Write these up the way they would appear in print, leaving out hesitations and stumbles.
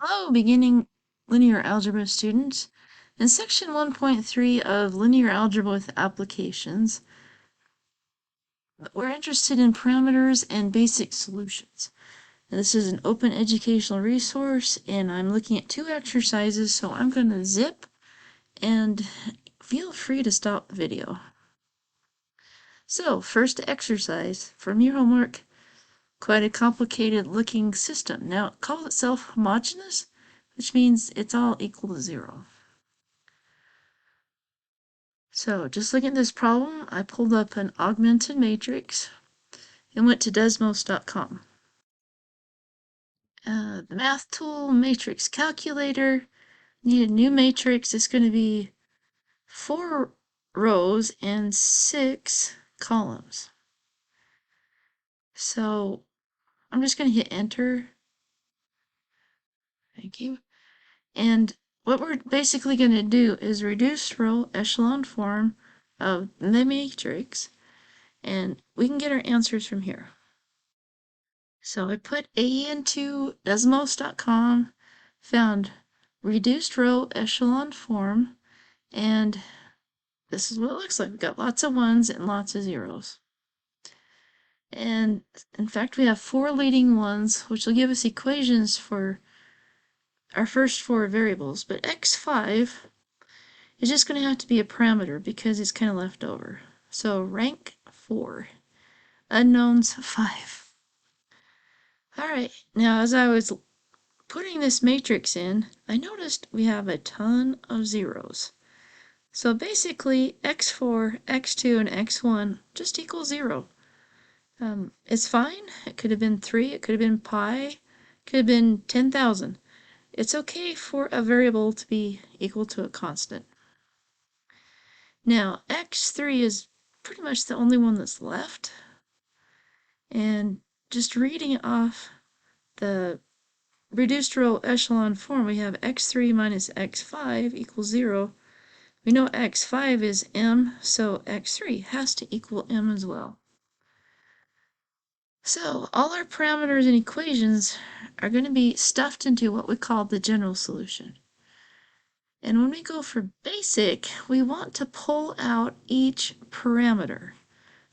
Hello, beginning linear algebra students. In section 1.3 of linear algebra with applications, we're interested in parameters and basic solutions. Now, this is an open educational resource, and I'm looking at two exercises, so I'm going to zip and feel free to stop the video. So, first exercise from your homework, quite a complicated looking system. Now, it calls itself homogeneous, which means it's all equal to 0. So just looking at this problem, I pulled up an augmented matrix and went to Desmos.com. The math tool matrix calculator, need a new matrix. It's going to be 4 rows and 6 columns. So I'm just going to hit enter. Thank you. And what we're basically going to do is reduce row echelon form of the matrix, and we can get our answers from here. So I put A into Desmos.com, found reduced row echelon form, and this is what it looks like. We've got lots of ones and lots of zeros. And in fact, we have 4 leading ones, which will give us equations for our first 4 variables. But x5 is just going to have to be a parameter because it's kind of left over. So rank 4, unknowns 5. All right, now as I was putting this matrix in, I noticed we have a ton of zeros. So basically, x4, x2, and x1 just equals 0. It's fine. It could have been 3, it could have been pi, it could have been 10,000. It's okay for a variable to be equal to a constant. Now, x3 is pretty much the only one that's left. And just reading it off the reduced row echelon form, we have x3 minus x5 equals 0. We know x5 is m, so x3 has to equal m as well. So all our parameters and equations are going to be stuffed into what we call the general solution. And when we go for basic, we want to pull out each parameter.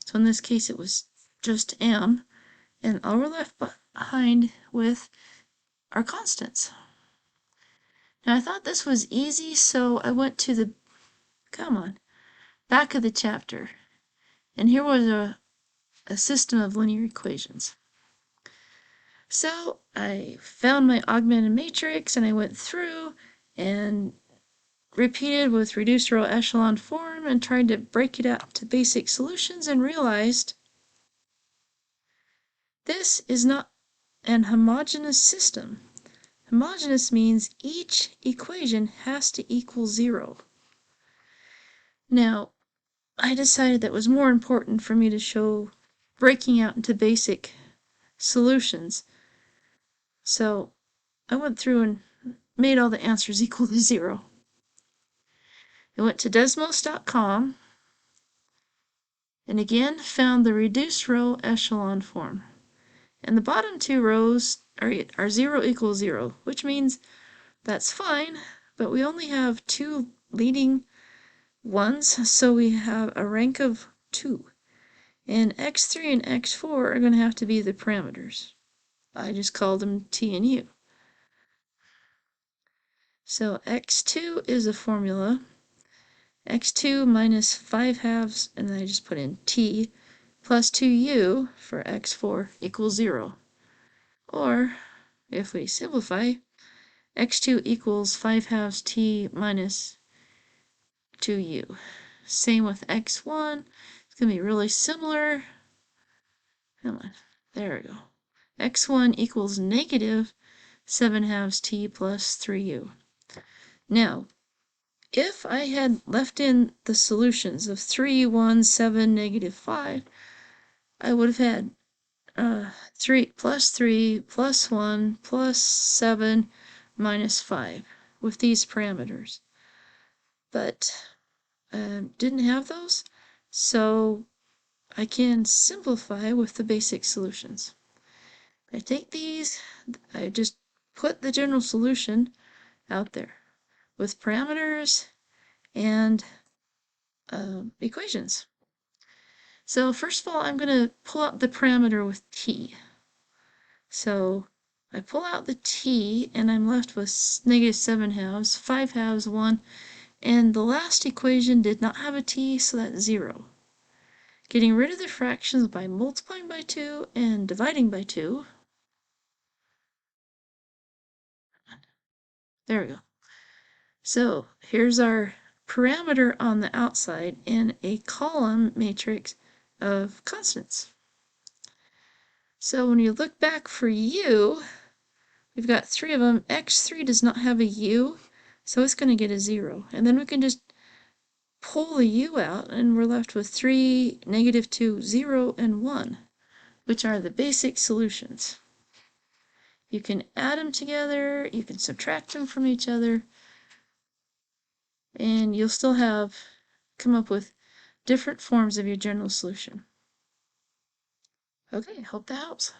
So in this case, it was just m, and all we're left behind with are constants. Now I thought this was easy, so I went to the, back of the chapter. And here was a system of linear equations. So I found my augmented matrix and I went through and repeated with reduced row echelon form and tried to break it out to basic solutions and realized this is not an homogeneous system. Homogeneous means each equation has to equal 0. Now, I decided that it was more important for me to show breaking out into basic solutions. So I went through and made all the answers equal to 0. I went to Desmos.com and again found the reduced row echelon form. And the bottom 2 rows are 0 equals 0, which means that's fine, but we only have 2 leading ones, so we have a rank of 2. And x3 and x4 are going to have to be the parameters. I just called them t and u. So x2 is a formula. x2 minus 5 halves, and then I just put in t, plus 2u for x4 equals 0. Or, if we simplify, x2 equals 5 halves t minus 2u. Same with x1. It's going to be really similar. Come on. There we go. x1 equals negative 7 halves t plus 3u. Now, if I had left in the solutions of 3, 1, 7, negative 5, I would have had 3 plus 1 plus 7 minus 5 with these parameters. But didn't have those, so I can simplify with the basic solutions. I take these, I just put the general solution out there with parameters and equations. So first of all, I'm going to pull out the parameter with t. So I pull out the t, and I'm left with -7/2, 5/2, 1, and the last equation did not have a t, so that's 0. Getting rid of the fractions by multiplying by 2 and dividing by 2. There we go. So here's our parameter on the outside in a column matrix of constants. So when you look back for u, we've got 3 of them. X3 does not have a u, so it's going to get a 0. And then we can just pull the u out, and we're left with 3, -2, 0, and 1, which are the basic solutions. You can add them together, you can subtract them from each other, and you'll still come up with different forms of your general solution. Okay, hope that helps.